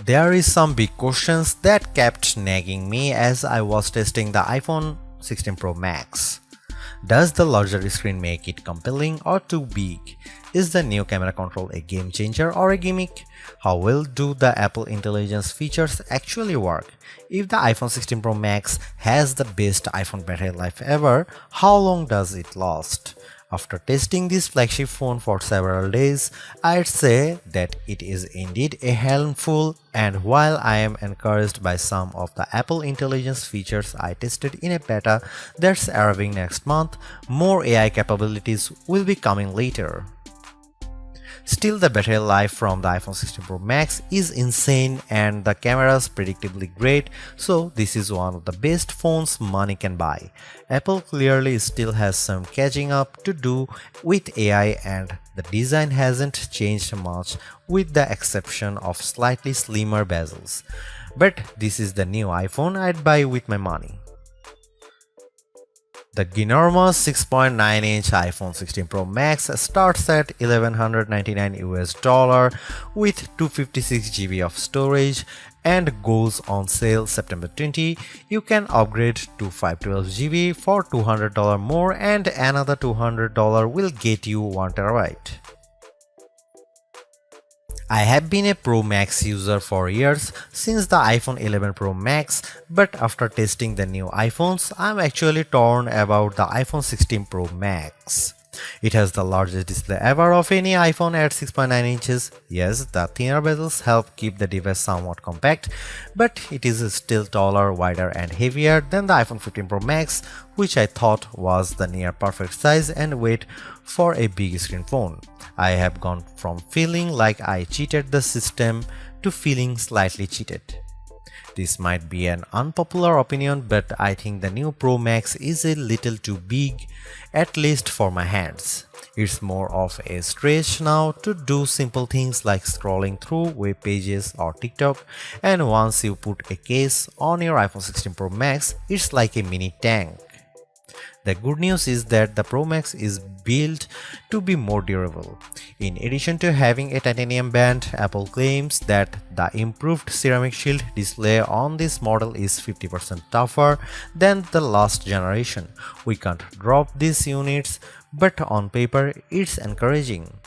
There is some big questions that kept nagging me as I was testing the iPhone 16 Pro Max. Does the larger screen make it compelling or too big? Is the new camera control a game changer or a gimmick? How well do the Apple Intelligence features actually work? If the iPhone 16 Pro Max has the best iPhone battery life ever, how long does it last? After testing this flagship phone for several days, I'd say that it is indeed a handful, and while I am encouraged by some of the Apple Intelligence features I tested in a beta that's arriving next month, more AI capabilities will be coming later. Still, the battery life from the iPhone 16 Pro Max is insane and the camera's predictably great, so this is one of the best phones money can buy. Apple clearly still has some catching up to do with AI, and the design hasn't changed much with the exception of slightly slimmer bezels. But this is the new iPhone I'd buy with my money. The ginormous 6.9-inch iPhone 16 Pro Max starts at $1,199 with 256 GB of storage and goes on sale September 20. You can upgrade to 512 GB for $200 more, and another $200 will get you 1 TB. I have been a Pro Max user for years, since the iPhone 11 Pro Max, but after testing the new iPhones, I'm actually torn about the iPhone 16 Pro Max. It has the largest display ever of any iPhone at 6.9 inches. Yes, the thinner bezels help keep the device somewhat compact, but it is still taller, wider and heavier than the iPhone 15 Pro Max, which I thought was the near perfect size and weight for a big screen phone. I have gone from feeling like I cheated the system to feeling slightly cheated. This might be an unpopular opinion, but I think the new Pro Max is a little too big, at least for my hands. It's more of a stretch now to do simple things like scrolling through web pages or TikTok, and once you put a case on your iPhone 16 Pro Max, it's like a mini tank. The good news is that the Pro Max is built to be more durable. In addition to having a titanium band, Apple claims that the improved ceramic shield display on this model is 50% tougher than the last generation. We can't drop these units, but on paper it's encouraging.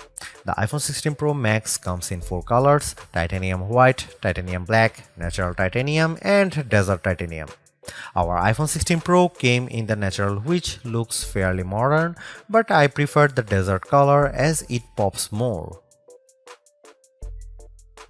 The iPhone 16 Pro Max comes in 4 colors: titanium white, titanium black, natural titanium and desert titanium. Our iPhone 16 Pro came in the natural, which looks fairly modern, but I prefer the desert color as it pops more.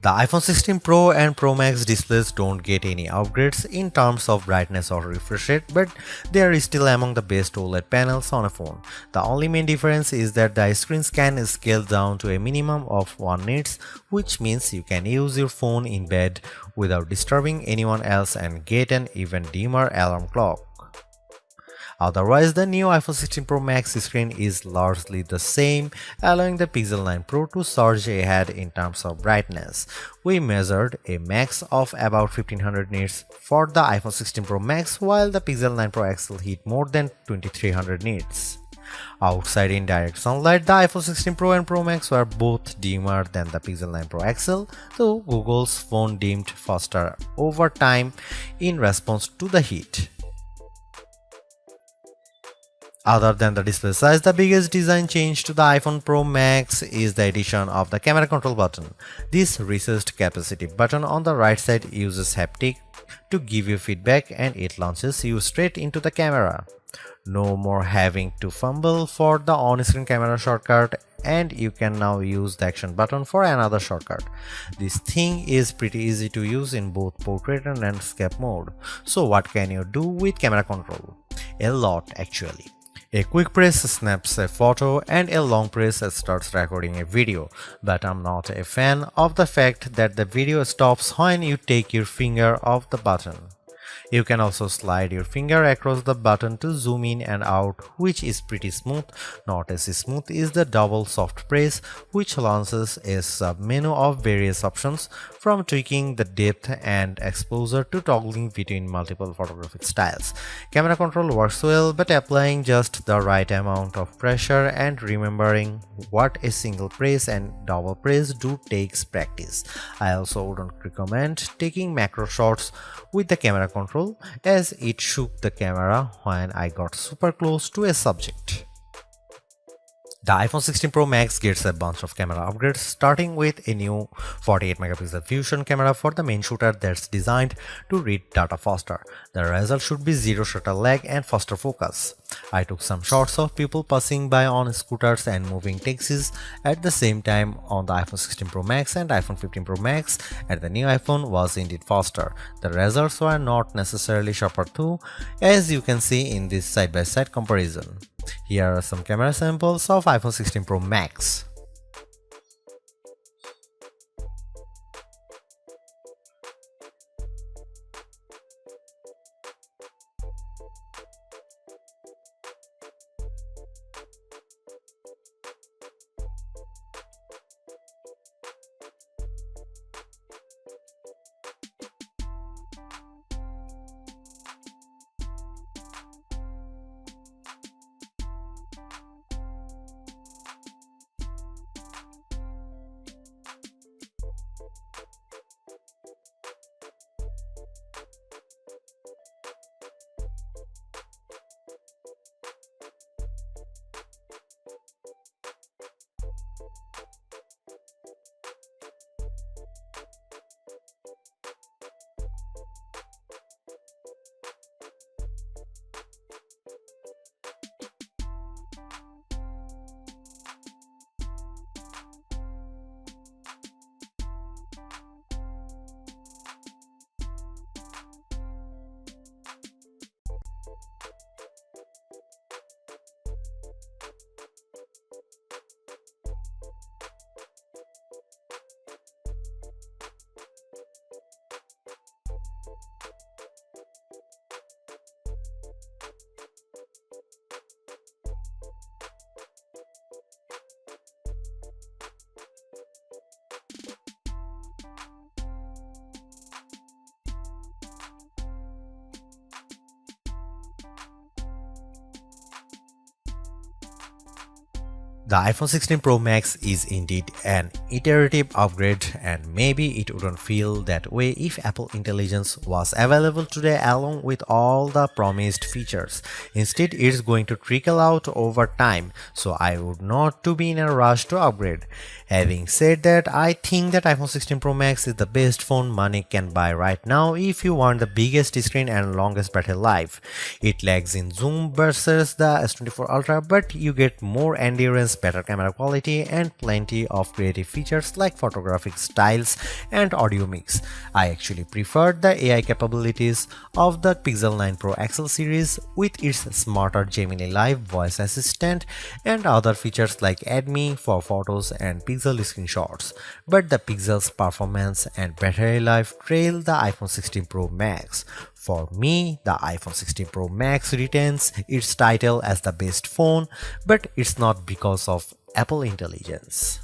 The iPhone 16 Pro and Pro Max displays don't get any upgrades in terms of brightness or refresh rate, but they are still among the best OLED panels on a phone. The only main difference is that the screens can scale down to a minimum of 1 nits, which means you can use your phone in bed without disturbing anyone else and get an even dimmer alarm clock. Otherwise, the new iPhone 16 Pro Max screen is largely the same, allowing the Pixel 9 Pro to surge ahead in terms of brightness. We measured a max of about 1500 nits for the iPhone 16 Pro Max, while the Pixel 9 Pro XL hit more than 2300 nits. Outside in direct sunlight, the iPhone 16 Pro and Pro Max were both dimmer than the Pixel 9 Pro XL, though Google's phone dimmed faster over time in response to the heat. Other than the display size, the biggest design change to the iPhone Pro Max is the addition of the camera control button. This recessed capacitive button on the right side uses haptic to give you feedback, and it launches you straight into the camera. No more having to fumble for the on-screen camera shortcut, and you can now use the action button for another shortcut. This thing is pretty easy to use in both portrait and landscape mode. So what can you do with camera control? A lot, actually. A quick press snaps a photo and a long press starts recording a video, but I'm not a fan of the fact that the video stops when you take your finger off the button. You can also slide your finger across the button to zoom in and out, which is pretty smooth. Not as smooth is the double soft press, which launches a sub-menu of various options, from tweaking the depth and exposure to toggling between multiple photographic styles. Camera control works well, but applying just the right amount of pressure and remembering what a single press and double press do takes practice. I also wouldn't recommend taking macro shots with the camera control, as it shook the camera when I got super close to a subject. The iPhone 16 Pro Max gets a bunch of camera upgrades, starting with a new 48 megapixel fusion camera for the main shooter that's designed to read data faster. The result should be zero shutter lag and faster focus. I took some shots of people passing by on scooters and moving taxis at the same time on the iPhone 16 Pro Max and iPhone 15 Pro Max, and the new iPhone was indeed faster. The results were not necessarily sharper though, as you can see in this side-by-side comparison. Here are some camera samples of iPhone 16 Pro Max. The iPhone 16 Pro Max is indeed an iterative upgrade, and maybe it wouldn't feel that way if Apple Intelligence was available today along with all the promised features. Instead, it's going to trickle out over time, so I would not to be in a rush to upgrade. Having said that, I think that iPhone 16 Pro Max is the best phone money can buy right now if you want the biggest screen and longest battery life. It lags in zoom versus the S24 Ultra, but you get more endurance, better camera quality, and plenty of creative features like photographic styles and audio mix. I actually preferred the AI capabilities of the Pixel 9 Pro XL series with its smarter Gemini Live voice assistant and other features like Add Me for photos and Pixel screenshots. But the Pixel's performance and battery life trail the iPhone 16 Pro Max. For me, the iPhone 16 Pro Max retains its title as the best phone, but it's not because of Apple Intelligence.